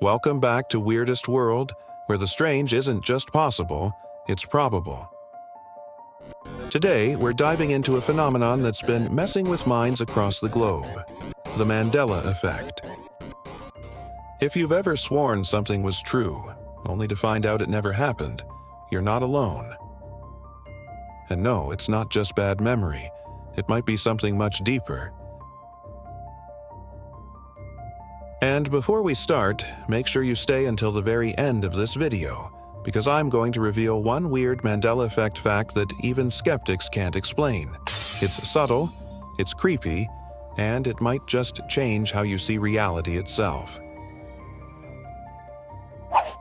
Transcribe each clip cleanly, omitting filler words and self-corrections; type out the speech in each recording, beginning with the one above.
Welcome back to Weirdest World, where the strange isn't just possible, it's probable. Today, we're diving into a phenomenon that's been messing with minds across the globe: the Mandela Effect. If you've ever sworn something was true, only to find out it never happened, you're not alone. And no, it's not just bad memory. It might be something much deeper. And before we start, make sure you stay until the very end of this video, because I'm going to reveal one weird Mandela Effect fact that even skeptics can't explain. It's subtle, it's creepy, and it might just change how you see reality itself.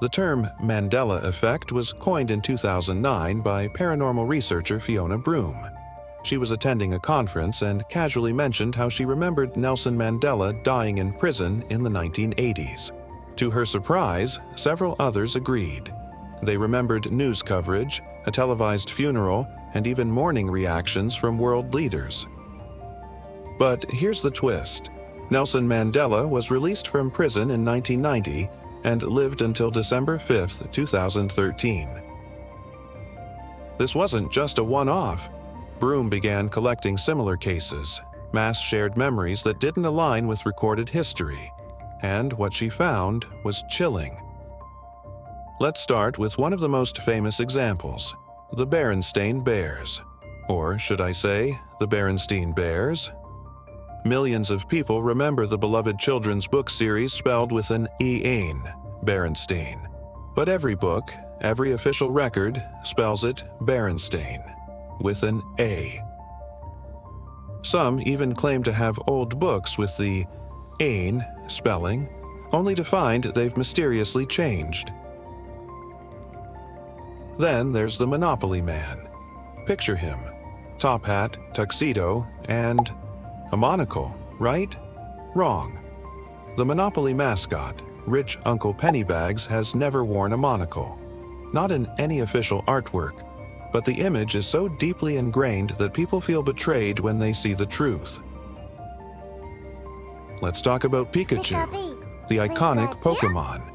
The term Mandela Effect was coined in 2009 by paranormal researcher Fiona Broome. She was attending a conference and casually mentioned how she remembered Nelson Mandela dying in prison in the 1980s. To her surprise, several others agreed. They remembered news coverage, a televised funeral, and even mourning reactions from world leaders. But here's the twist. Nelson Mandela was released from prison in 1990 and lived until December 5, 2013. This wasn't just a one-off. Broome began collecting similar cases, mass shared memories that didn't align with recorded history, and what she found was chilling. Let's start with one of the most famous examples, the Berenstain Bears. Or should I say, the Berenstain Bears? Millions of people remember the beloved children's book series spelled with an E-N, Berenstain. But every book, every official record, spells it Berenstain, with an A. Some even claim to have old books with the "ain" spelling, only to find they've mysteriously changed. Then there's the Monopoly Man. Picture him: top hat, tuxedo, and a monocle, right? Wrong. The Monopoly mascot, Rich Uncle Pennybags, has never worn a monocle. Not in any official artwork. But the image is so deeply ingrained that people feel betrayed when they see the truth. Let's talk about Pikachu, the iconic Pokemon.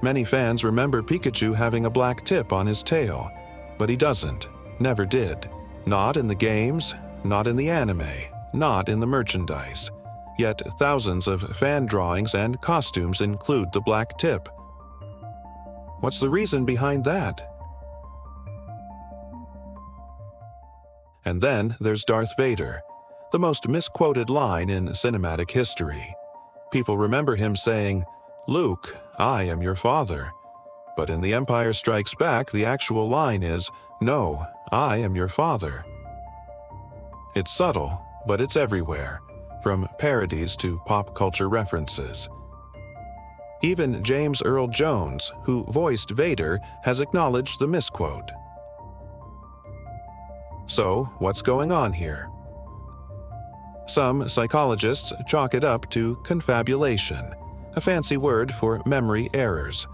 Many fans remember Pikachu having a black tip on his tail, but he doesn't, never did. Not in the games, not in the anime, not in the merchandise. Yet thousands of fan drawings and costumes include the black tip. What's the reason behind that? And then there's Darth Vader, the most misquoted line in cinematic history. People remember him saying, "Luke, I am your father." But in The Empire Strikes Back, the actual line is, "No, I am your father." It's subtle, but it's everywhere, from parodies to pop culture references. Even James Earl Jones, who voiced Vader, has acknowledged the misquote. So, what's going on here? Some psychologists chalk it up to confabulation, a fancy word for memory errors.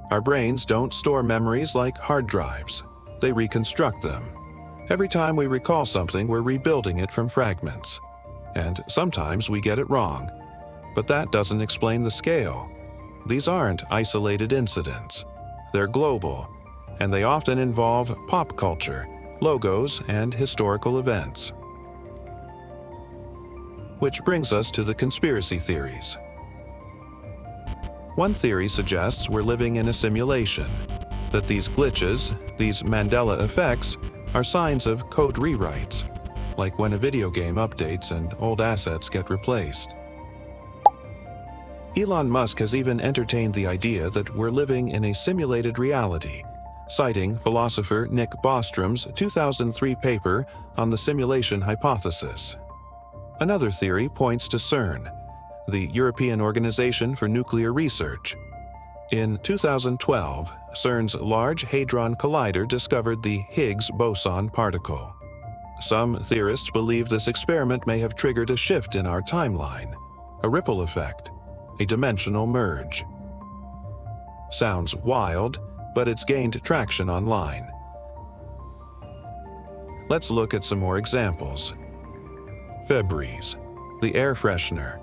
Our brains don't store memories like hard drives. They reconstruct them. Every time we recall something, we're rebuilding it from fragments. And sometimes we get it wrong. But that doesn't explain the scale. These aren't isolated incidents. They're global, and they often involve pop culture, logos, and historical events. Which brings us to the conspiracy theories. One theory suggests we're living in a simulation, that these glitches, these Mandela effects, are signs of code rewrites, like when a video game updates and old assets get replaced. Elon Musk has even entertained the idea that we're living in a simulated reality, citing philosopher Nick Bostrom's 2003 paper on the simulation hypothesis. Another theory points to CERN, the European Organization for Nuclear Research. In 2012, CERN's Large Hadron Collider discovered the Higgs boson particle. Some theorists believe this experiment may have triggered a shift in our timeline, a ripple effect, a dimensional merge. Sounds wild, but it's gained traction online. Let's look at some more examples. Febreze, the air freshener.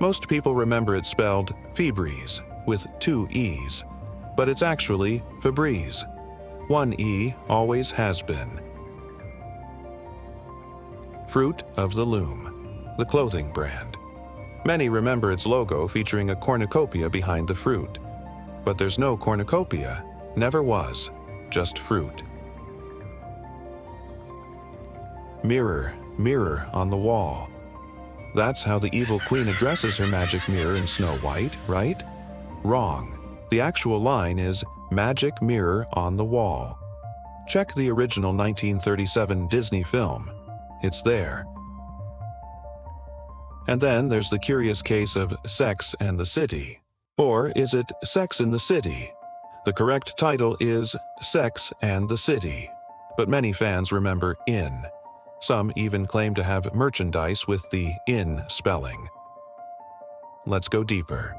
Most people remember it spelled febres with 2 E's, but it's actually Febreze. 1 E always has been. Fruit of the Loom, the clothing brand. Many remember its logo featuring a cornucopia behind the fruit. But there's no cornucopia, never was, just fruit. Mirror, mirror on the wall. That's how the evil queen addresses her magic mirror in Snow White, right? Wrong. The actual line is magic mirror on the wall. Check the original 1937 Disney film. It's there. And then there's the curious case of Sex and the City. Or is it Sex in the City? The correct title is Sex and the City, but many fans remember in. Some even claim to have merchandise with the in spelling. Let's go deeper.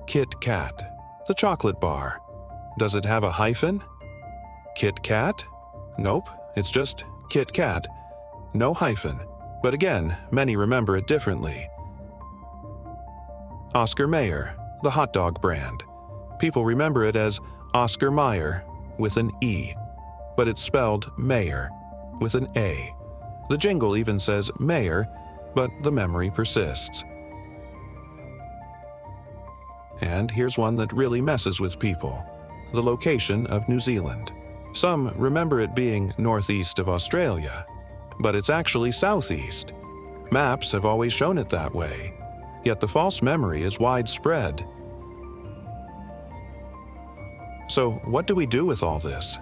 Kit Kat, the chocolate bar. Does it have a hyphen? Kit Kat? Nope, it's just Kit Kat. No hyphen. But again, many remember it differently. Oscar Mayer, the hot dog brand. People remember it as Oscar Mayer with an E, but it's spelled Mayer with an A. The jingle even says Mayer, but the memory persists. And here's one that really messes with people: the location of New Zealand. Some remember it being northeast of Australia, but it's actually southeast. Maps have always shown it that way, yet the false memory is widespread. So what do we do with all this?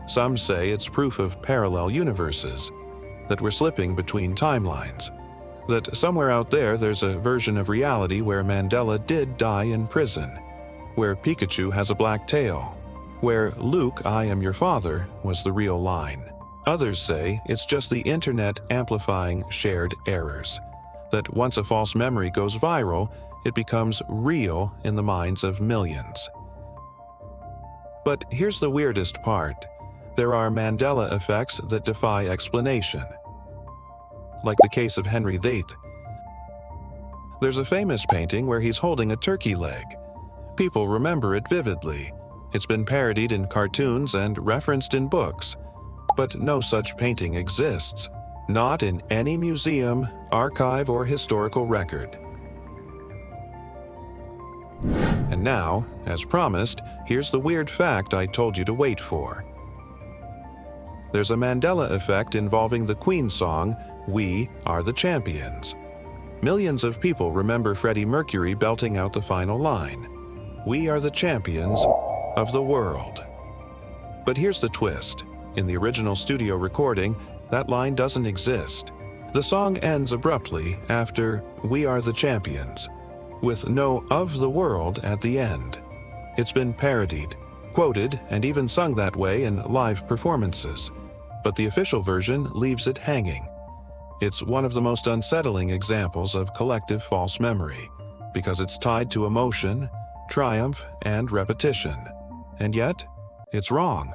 Some say it's proof of parallel universes, that we're slipping between timelines, that somewhere out there there's a version of reality where Mandela did die in prison, where Pikachu has a black tail, where Luke, I am your father, was the real line. Others say it's just the internet amplifying shared errors, that once a false memory goes viral, it becomes real in the minds of millions. But here's the weirdest part. There are Mandela effects that defy explanation, like the case of Henry VIII. There's a famous painting where he's holding a turkey leg. People remember it vividly. It's been parodied in cartoons and referenced in books, but no such painting exists, not in any museum, archive, or historical record. And now, as promised, here's the weird fact I told you to wait for. There's a Mandela effect involving the Queen song, "We Are the Champions." Millions of people remember Freddie Mercury belting out the final line, "We are the champions of the world." But here's the twist. In the original studio recording, that line doesn't exist. The song ends abruptly after "We are the champions," with no "of the world" at the end. It's been parodied, quoted, and even sung that way in live performances, but the official version leaves it hanging. It's one of the most unsettling examples of collective false memory, because it's tied to emotion, triumph, and repetition. And yet, it's wrong.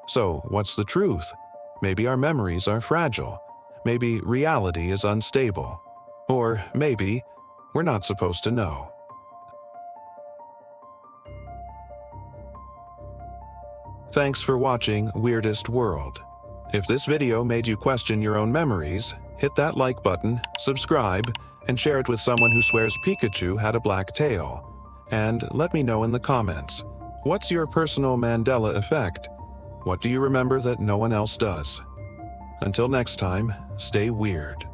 So, what's the truth? Maybe our memories are fragile. Maybe reality is unstable. Or maybe we're not supposed to know. Thanks for watching Weirdest World. If this video made you question your own memories, hit that like button, subscribe, and share it with someone who swears Pikachu had a black tail. And let me know in the comments, what's your personal Mandela effect? What do you remember that no one else does? Until next time, stay weird.